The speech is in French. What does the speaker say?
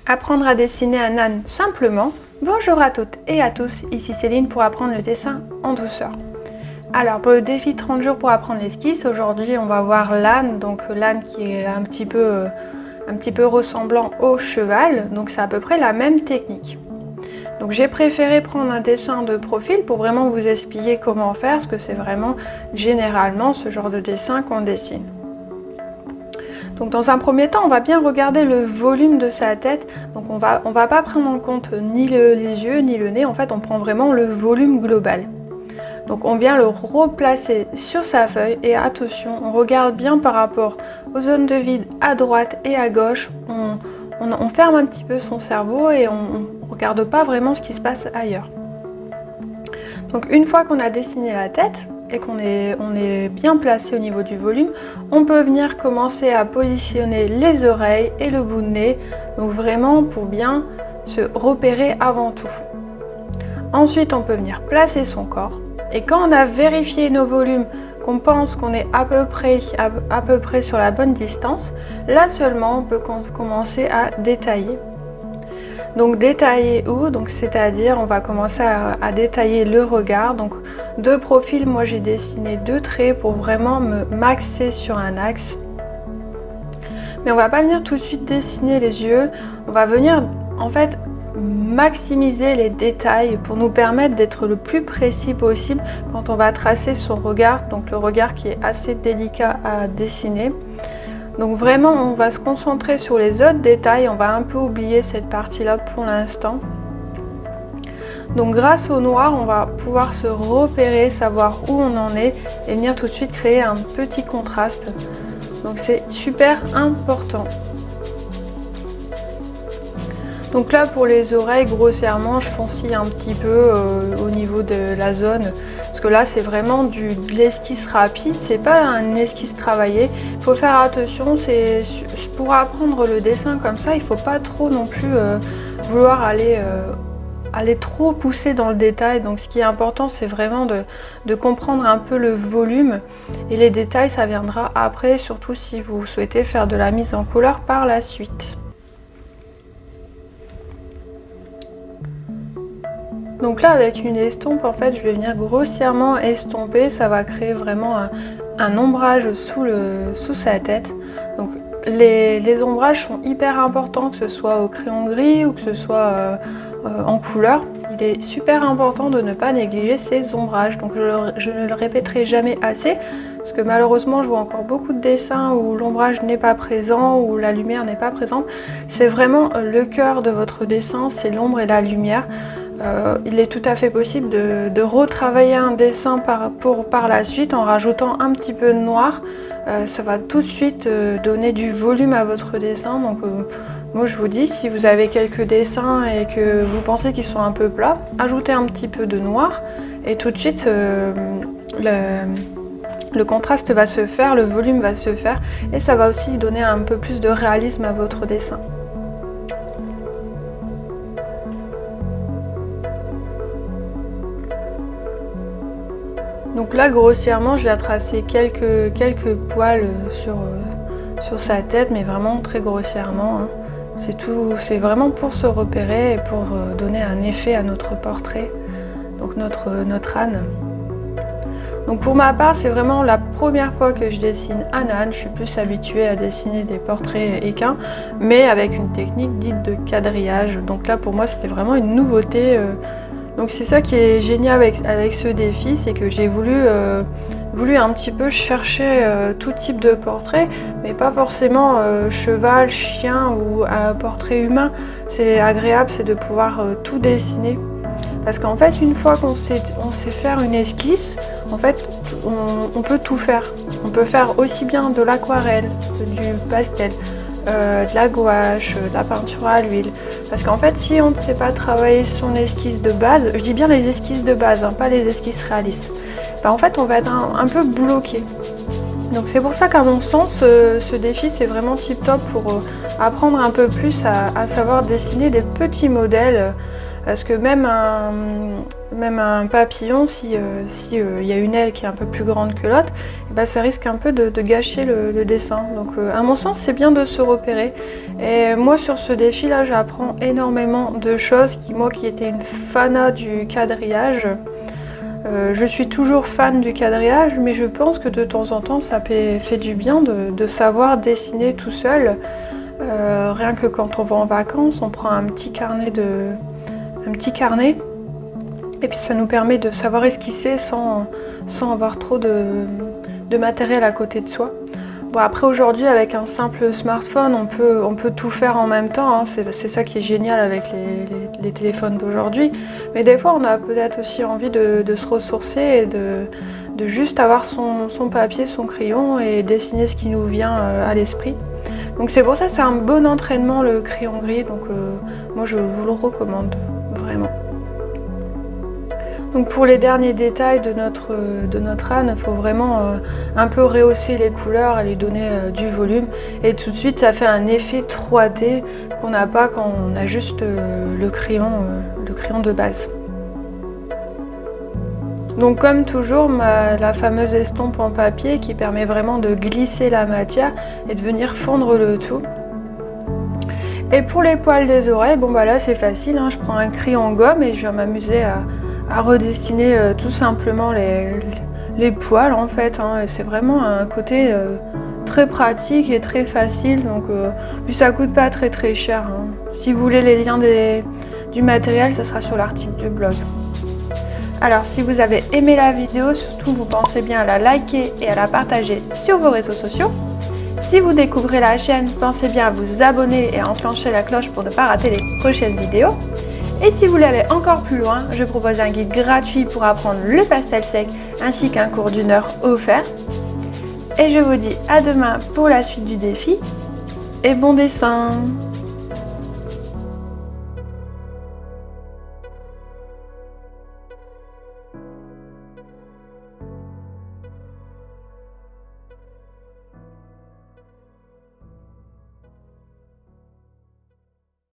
Apprendre à dessiner un âne simplement. Bonjour à toutes et à tous, ici Céline pour apprendre le dessin en douceur. Alors pour le défi 30 jours pour apprendre l'esquisse, aujourd'hui on va voir l'âne, donc l'âne qui est un petit peu ressemblant au cheval, donc c'est à peu près la même technique. Donc j'ai préféré prendre un dessin de profil pour vraiment vous expliquer comment faire, parce que c'est vraiment généralement ce genre de dessin qu'on dessine. Donc dans un premier temps, on va bien regarder le volume de sa tête. Donc on va pas prendre en compte ni les yeux ni le nez, en fait on prend vraiment le volume global. Donc on vient le replacer sur sa feuille et attention, on regarde bien par rapport aux zones de vide à droite et à gauche. On ferme un petit peu son cerveau et on regarde pas vraiment ce qui se passe ailleurs. Donc une fois qu'on a dessiné la tête, et qu'on est bien placé au niveau du volume, on peut venir commencer à positionner les oreilles et le bout de nez, donc vraiment pour bien se repérer avant tout. Ensuite on peut venir placer son corps, et quand on a vérifié nos volumes, qu'on pense qu'on est à peu près sur la bonne distance, là seulement on peut commencer à détailler. Donc détailler où? Donc c'est-à-dire on va commencer à détailler le regard. Donc de profil, moi j'ai dessiné 2 traits pour vraiment me m'axer sur un axe. Mais on va pas venir tout de suite dessiner les yeux. On va venir en fait maximiser les détails pour nous permettre d'être le plus précis possible quand on va tracer son regard. Donc le regard qui est assez délicat à dessiner. Donc vraiment on va se concentrer sur les autres détails, on va un peu oublier cette partie là pour l'instant. Donc grâce au noir on va pouvoir se repérer, savoir où on en est et venir tout de suite créer un petit contraste. Donc c'est super important. Donc là pour les oreilles, grossièrement je foncille un petit peu au niveau de la zone, parce que là c'est vraiment de l'esquisse rapide, c'est pas un esquisse travaillé. Il faut faire attention, pour apprendre le dessin comme ça, il faut pas trop non plus vouloir aller trop pousser dans le détail. Donc ce qui est important c'est vraiment de comprendre un peu le volume, et les détails ça viendra après, surtout si vous souhaitez faire de la mise en couleur par la suite. Donc là avec une estompe en fait je vais venir grossièrement estomper, ça va créer vraiment un ombrage sous sa tête. Donc les ombrages sont hyper importants, que ce soit au crayon gris ou que ce soit en couleur. Il est super important de ne pas négliger ces ombrages. Donc je ne le répéterai jamais assez, parce que malheureusement je vois encore beaucoup de dessins où l'ombrage n'est pas présent, où la lumière n'est pas présente. C'est vraiment le cœur de votre dessin, c'est l'ombre et la lumière. Il est tout à fait possible de retravailler un dessin par la suite en rajoutant un petit peu de noir. Ça va tout de suite donner du volume à votre dessin. Donc moi je vous dis, si vous avez quelques dessins et que vous pensez qu'ils sont un peu plats, ajoutez un petit peu de noir et tout de suite le contraste va se faire, le volume va se faire, et ça va aussi donner un peu plus de réalisme à votre dessin. Donc là grossièrement je vais tracer quelques poils sur sa tête, mais vraiment très grossièrement, hein. C'est tout, c'est vraiment pour se repérer et pour donner un effet à notre portrait, donc notre âne. Donc pour ma part c'est vraiment la première fois que je dessine un âne. Je suis plus habituée à dessiner des portraits équins, mais avec une technique dite de quadrillage. Donc là pour moi c'était vraiment une nouveauté. Donc c'est ça qui est génial avec ce défi, c'est que j'ai voulu un petit peu chercher tout type de portrait, mais pas forcément cheval, chien ou un portrait humain. C'est agréable, c'est de pouvoir tout dessiner. Parce qu'en fait, une fois qu'on sait faire une esquisse, en fait, on peut tout faire. On peut faire aussi bien de l'aquarelle, du pastel, de la gouache, de la peinture à l'huile. Parce qu'en fait, si on ne sait pas travailler son esquisse de base, je dis bien les esquisses de base, hein, pas les esquisses réalistes, ben en fait, on va être un peu bloqué. Donc c'est pour ça qu'à mon sens, ce défi, c'est vraiment tip top pour apprendre un peu plus à savoir dessiner des petits modèles parce que même un papillon, si y a une aile qui est un peu plus grande que l'autre, bah, ça risque un peu de gâcher le dessin. Donc à mon sens, c'est bien de se repérer. Et moi sur ce défi là, j'apprends énormément de choses. Moi qui étais une fana du quadrillage, je suis toujours fan du quadrillage, mais je pense que de temps en temps ça fait du bien de savoir dessiner tout seul. Rien que quand on va en vacances, on prend un petit carnet et puis ça nous permet de savoir esquisser sans avoir trop de matériel à côté de soi. Bon, après aujourd'hui avec un simple smartphone on peut tout faire en même temps, hein. C'est ça qui est génial avec les téléphones d'aujourd'hui, mais des fois on a peut-être aussi envie de se ressourcer et de juste avoir son papier, son crayon et dessiner ce qui nous vient à l'esprit. Donc c'est pour ça que c'est un bon entraînement le crayon gris, donc moi je vous le recommande vraiment. Donc pour les derniers détails de notre âne, il faut vraiment un peu rehausser les couleurs et lui donner du volume. Et tout de suite ça fait un effet 3D qu'on n'a pas quand on a juste le crayon de base. Donc comme toujours, la fameuse estompe en papier qui permet vraiment de glisser la matière et de venir fondre le tout. Et pour les poils des oreilles, bon bah là c'est facile, hein, je prends un crayon gomme et je viens m'amuser à redessiner tout simplement les poils en fait, hein, et c'est vraiment un côté très pratique et très facile, donc puis ça coûte pas très cher, hein. Si vous voulez les liens du matériel, ça sera sur l'article du blog. Alors si vous avez aimé la vidéo, surtout vous pensez bien à la liker et à la partager sur vos réseaux sociaux. Si vous découvrez la chaîne, pensez bien à vous abonner et à enclencher la cloche pour ne pas rater les prochaines vidéos. Et si vous voulez aller encore plus loin, je propose un guide gratuit pour apprendre le pastel sec ainsi qu'un cours d'1 heure offert. Et je vous dis à demain pour la suite du défi et bon dessin!